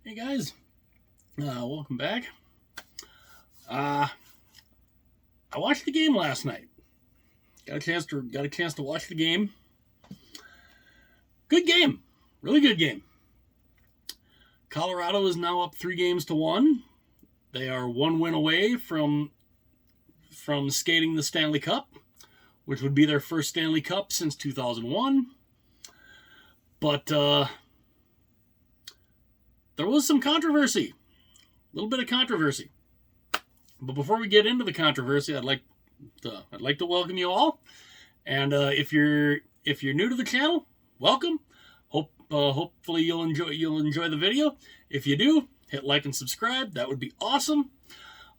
Hey guys, welcome back. I watched the game last night. Got a chance to watch the game. Good game, really good game. Colorado is now up 3-1. They are one win away from skating the Stanley Cup, which would be their first Stanley Cup since 2001. But there was some controversy, a little bit of controversy. But before we get into the controversy, I'd like to welcome you all. And if you're new to the channel, welcome. Hopefully you'll enjoy the video. If you do, hit like and subscribe. That would be awesome.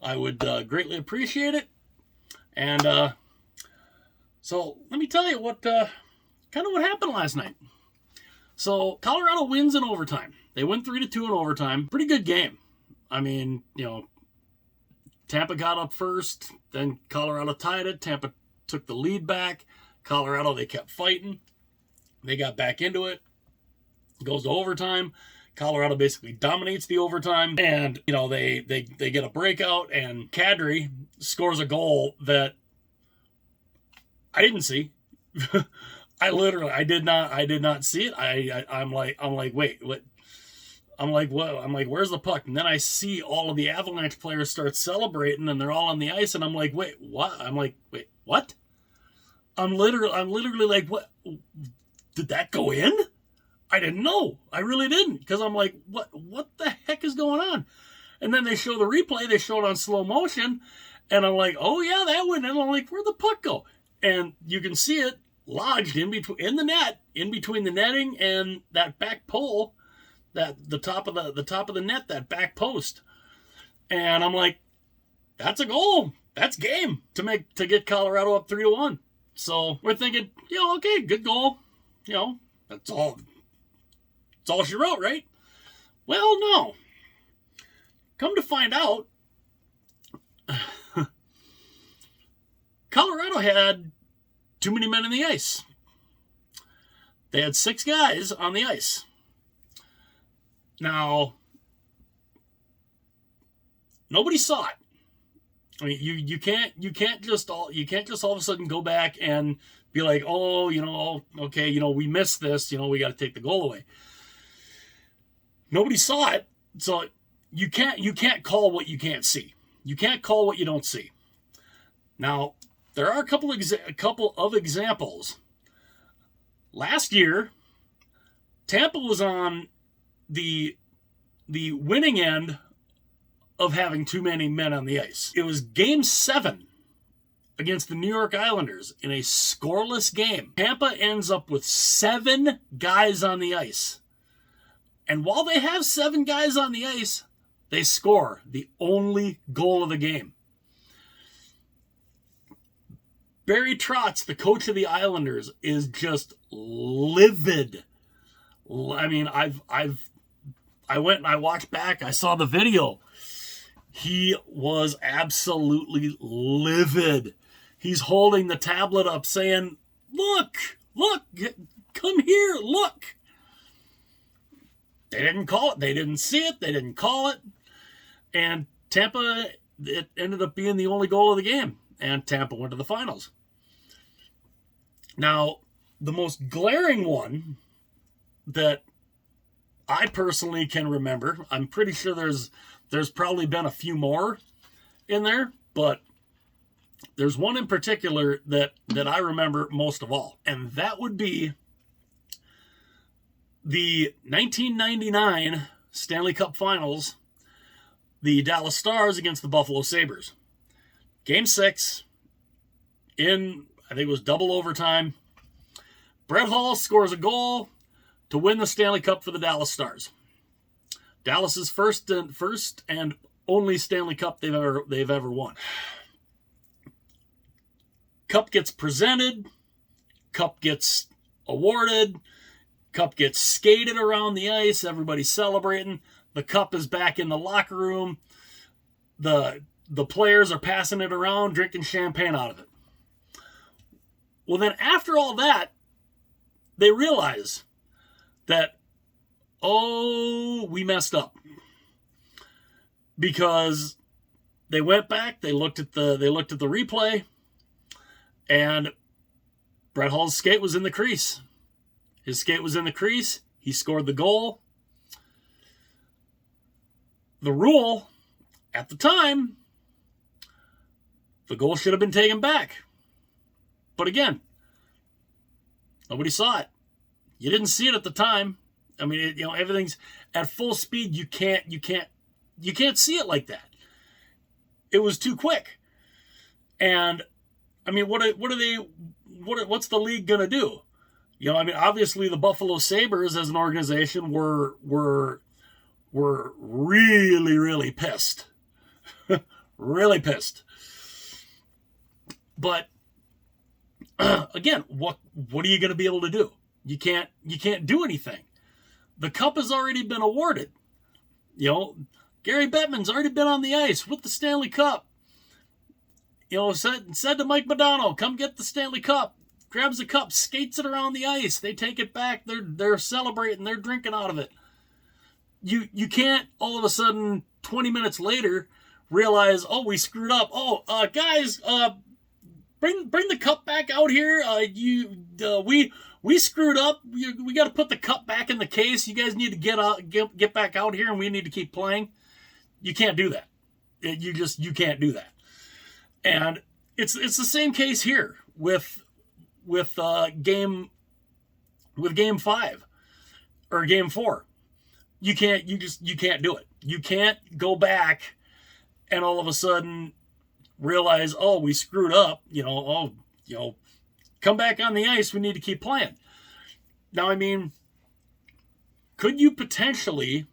I would greatly appreciate it. And so let me tell you what happened last night. So Colorado wins in overtime. They win 3-2 in overtime. Pretty good game. I mean, Tampa got up first, then Colorado tied it. Tampa took the lead back. Colorado, they kept fighting. They got back into it. It goes to overtime. Colorado basically dominates the overtime, and they get a breakout, and Kadri scores a goal that I didn't see. I did not see it. I'm like, wait, what? I'm like, what? I'm like, where's the puck? And then I see all of the Avalanche players start celebrating, and they're all on the ice, and I'm like, wait, what? I'm like, wait, what? I'm literally like, what? Did that go in? I didn't know. I really didn't, because I'm like, what the heck is going on? And then they show the replay. They show it on slow motion, and I'm like, oh yeah, that went in. I'm like, where'd the puck go? And you can see it lodged in the net, in between the netting and that back pole, that the top of the net, that back post. And I'm like, that's a goal. That's game to get Colorado up 3-1. So we're thinking, okay, good goal. That's all she wrote, right? Well, no. Come to find out, Colorado had too many men in the ice. They had 6 guys on the ice. Now, nobody saw it. I mean, you can't just all of a sudden go back and be like, oh, okay, we missed this, we got to take the goal away. Nobody saw it, so you can't call what you can't see. You can't call what you don't see. Now, there are a couple of examples. Last year, Tampa was on the winning end of having too many men on the ice. It was Game 7 against the New York Islanders in a scoreless game. Tampa ends up with 7 guys on the ice. And while they have 7 guys on the ice, they score the only goal of the game. Barry Trotz, the coach of the Islanders, is just livid. I mean, I went and I watched back. I saw the video. He was absolutely livid. He's holding the tablet up saying, look, come here, look. They didn't call it. They didn't see it. They didn't call it. And Tampa, it ended up being the only goal of the game. And Tampa went to the finals. Now, the most glaring one that I personally can remember, I'm pretty sure there's probably been a few more in there, but there's one in particular that I remember most of all, and that would be the 1999 Stanley Cup Finals, the Dallas Stars against the Buffalo Sabres. Game 6, in, I think it was double overtime. Brett Hull scores a goal to win the Stanley Cup for the Dallas Stars. Dallas's first and only Stanley Cup they've ever won. Cup gets presented, cup gets awarded, cup gets skated around the ice, everybody's celebrating. The cup is back in the locker room. The players are passing it around, drinking champagne out of it. Well, then after all that, they realize that, oh, we messed up. because they went back, they looked at the replay, and Brett Hull's skate was in the crease. His skate was in the crease. He scored the goal. The rule at the time, the goal should have been taken back. But again, nobody saw it. You didn't see it at the time. I mean, everything's at full speed. You can't see it like that. It was too quick. And I mean, what's the league gonna do? I mean, obviously the Buffalo Sabres as an organization were really, really pissed. Really pissed. But again, what are you going to be able to do? You can't do anything. The cup has already been awarded. Gary Bettman's already been on the ice with the Stanley Cup. Said to Mike Modano, come get the Stanley Cup. Grabs the cup, skates it around the ice. They take it back. They're celebrating. They're drinking out of it. You can't all of a sudden 20 minutes later realize, oh, we screwed up. Oh, guys, bring the cup back out here. We screwed up. We got to put the cup back in the case. You guys need to get back out here, and we need to keep playing. You can't do that. You can't do that. And it's the same case here with game 5 or game 4. You can't do it. You can't go back and all of a sudden realize, oh, we screwed up, come back on the ice, we need to keep playing. Now, I mean, could you potentially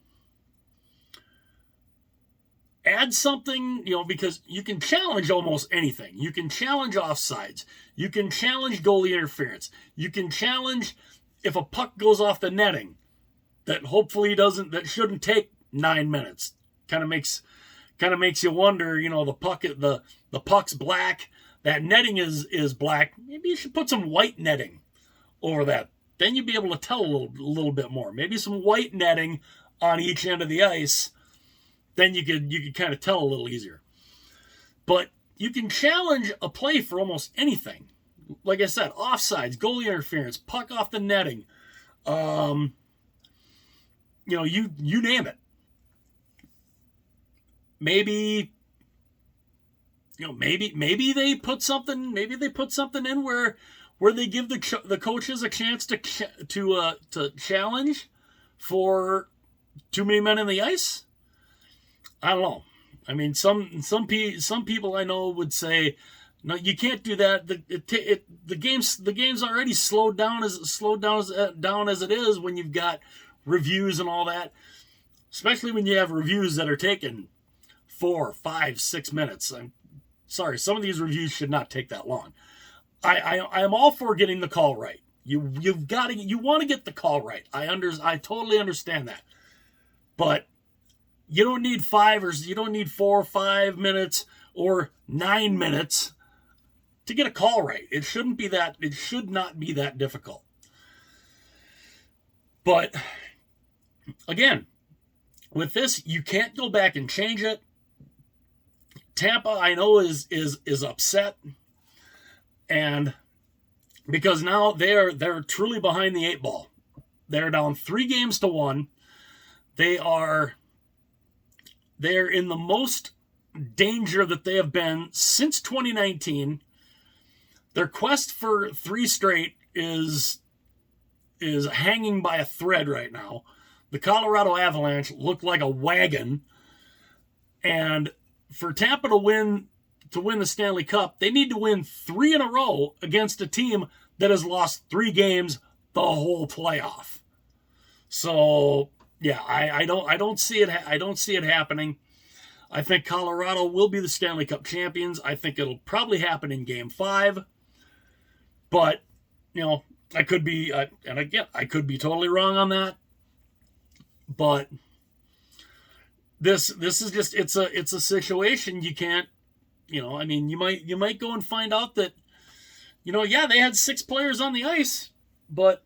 add something, because you can challenge almost anything. You can challenge offsides. You can challenge goalie interference. You can challenge if a puck goes off the netting that hopefully that shouldn't take 9 minutes. Kind of makes you wonder, the puck's black, that netting is black. Maybe you should put some white netting over that. Then you'd be able to tell a little bit more. Maybe some white netting on each end of the ice. Then you could kind of tell a little easier. But you can challenge a play for almost anything. Like I said, offsides, goalie interference, puck off the netting. You name it. Maybe they put something. Maybe they put something in where they give the coaches a chance to challenge for too many men in the ice. I don't know. I mean, some people I know would say, no, you can't do that. The game's already slowed down as it is when you've got reviews and all that. Especially when you have reviews that are taking 4, 5, 6 minutes. I'm sorry, some of these reviews should not take that long. I am all for getting the call right. You want to get the call right. I totally understand that. But you don't need 4 or 5 minutes or 9 minutes to get a call right. It should not be that difficult. But again, with this, you can't go back and change it. Tampa, I know, is upset, and because now they're truly behind the 8 ball. They're down 3-1. They're in the most danger that they have been since 2019. Their quest for 3 straight is hanging by a thread right now. The Colorado Avalanche look like a wagon, and for Tampa to win the Stanley Cup, they need to win 3 in a row against a team that has lost 3 games the whole playoff. So yeah, I don't see it happening. I think Colorado will be the Stanley Cup champions. I think it'll probably happen in Game 5. But I could be, and again, I could be totally wrong on that. But this is just it's a situation you can't, I mean, you might go and find out that, they had 6 players on the ice, but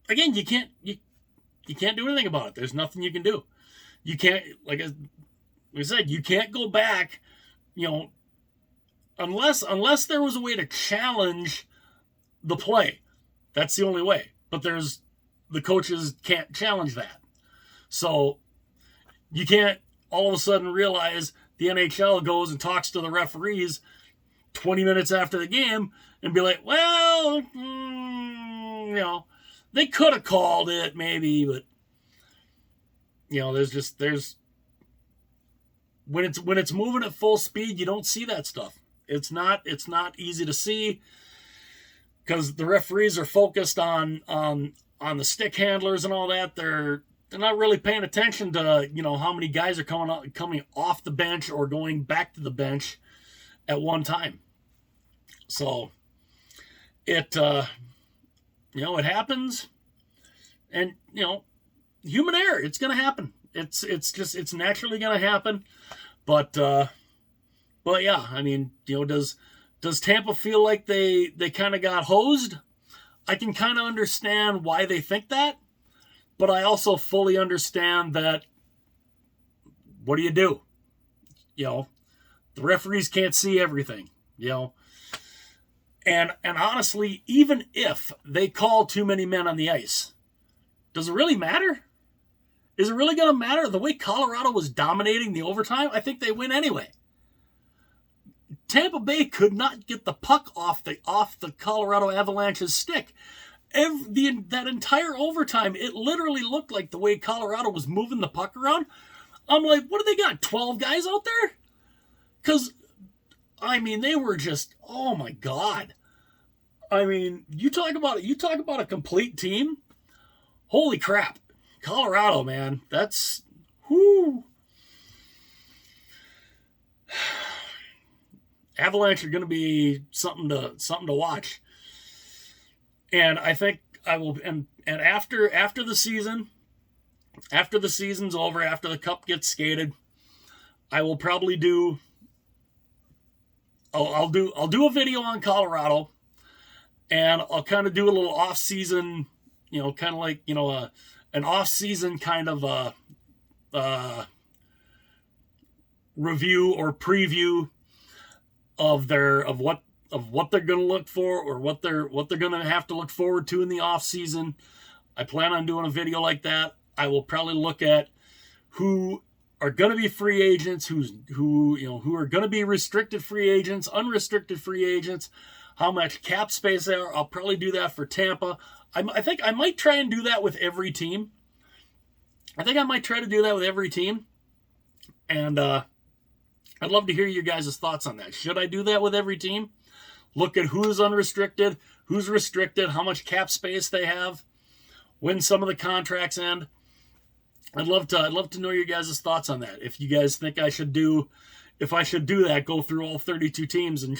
again, you can't do anything about it. There's nothing you can do. you can't, like I said, you can't go back, unless there was a way to challenge the play. That's the only way. But the coaches can't challenge that. So you can't all of a sudden realize the NHL goes and talks to the referees 20 minutes after the game and be like, well, they could have called it maybe, but there's when it's moving at full speed, you don't see that stuff. It's not easy to see because the referees are focused on the stick handlers and all that. They're not really paying attention to how many guys are coming off the bench or going back to the bench at one time. So it happens, and human error. It's going to happen. It's naturally going to happen. But yeah, I mean, does Tampa feel like they kind of got hosed? I can kind of understand why they think that, but I also fully understand that what do you do? The referees can't see everything, And honestly, even if they call too many men on the ice, does it really matter? Is it really going to matter? The way Colorado was dominating the overtime, I think they win anyway. Tampa Bay could not get the puck off the Colorado Avalanche's stick. That entire overtime, it literally looked like the way Colorado was moving the puck around. I'm like, what do they got? 12 guys out there? Because, I mean, they were just, oh my God. I mean, you talk about a complete team. Holy crap. Colorado, man. That's, whoo. Avalanche are going to be something to watch. And I think I will, and after the season's over, after the cup gets skated, I will probably I'll do a video on Colorado, and I'll kind of do a little off-season, kind of like, an off-season kind of review or preview of what they're going to look for or what they're going to have to look forward to in the off season. I plan on doing a video like that. I will probably look at who are going to be free agents, who are going to be restricted free agents, unrestricted free agents, how much cap space there are. I'll probably do that for Tampa. I think I might try and do that with every team. And I'd love to hear your guys' thoughts on that. Should I do that with every team? Look at who's unrestricted, who's restricted, how much cap space they have, when some of the contracts end. I'd love to know your guys' thoughts on that. If you guys think if I should do that, go through all 32 teams and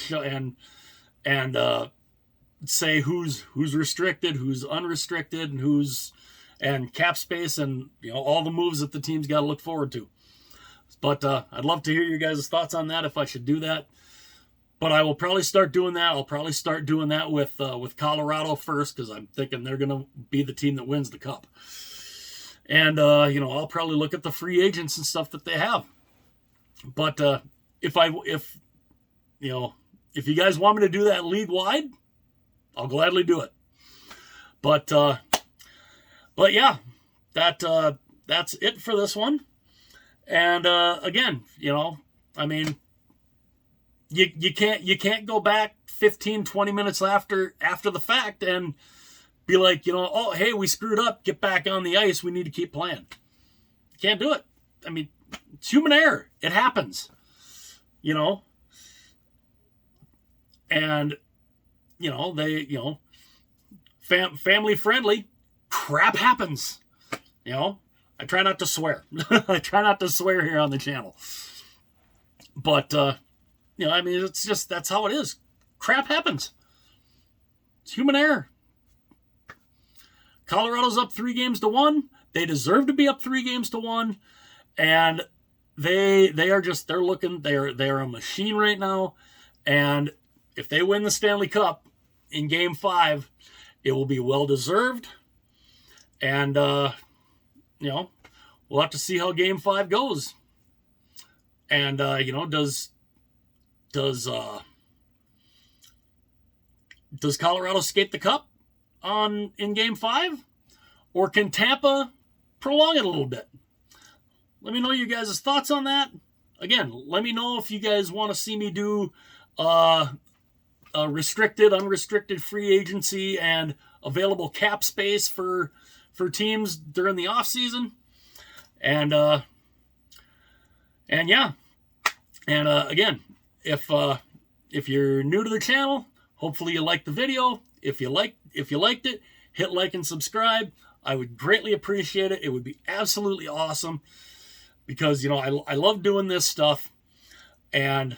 say who's restricted, who's unrestricted, and cap space, and all the moves that the team's got to look forward to. But I'd love to hear your guys' thoughts on that if I should do that. But I will probably start doing that. I'll probably start doing that with Colorado first, because I'm thinking they're going to be the team that wins the cup. And I'll probably look at the free agents and stuff that they have. But if you guys want me to do that league wide, I'll gladly do it. But yeah, that's it for this one. And again, I mean, you can't go back 15, 20 minutes after the fact and be like, oh, hey, we screwed up. Get back on the ice. We need to keep playing. You can't do it. I mean, it's human error. It happens, and they, family friendly crap happens. I try not to swear. I try not to swear here on the channel. But, I mean, it's just, that's how it is. Crap happens. It's human error. Colorado's up 3-1. They deserve to be up 3-1. And they're a machine right now. And if they win the Stanley Cup in Game 5, it will be well deserved. And, we'll have to see how Game 5 goes. And does Colorado skate the cup in Game 5, or can Tampa prolong it a little bit? Let me know you guys' thoughts on that. Again, let me know if you guys want to see me do a restricted, unrestricted free agency and available cap space for teams during the off season. And yeah. And again, if you're new to the channel, hopefully you liked the video. If you liked it, hit like and subscribe. I would greatly appreciate it. It would be absolutely awesome, because I love doing this stuff. And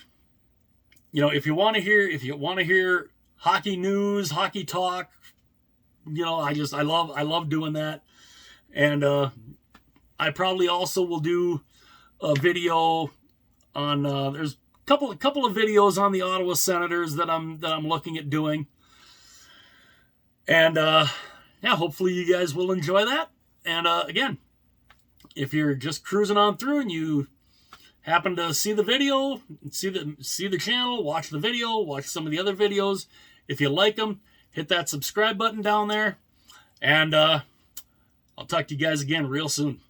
if you want to hear hockey news, hockey talk, I love doing that. And I probably also will do a video on there's a couple of videos on the Ottawa Senators that I'm looking at doing. And yeah, hopefully you guys will enjoy that. And again, if you're just cruising on through and you happen to see the video, see the channel, watch the video, watch some of the other videos, if you like them, hit that subscribe button down there. And I'll talk to you guys again real soon.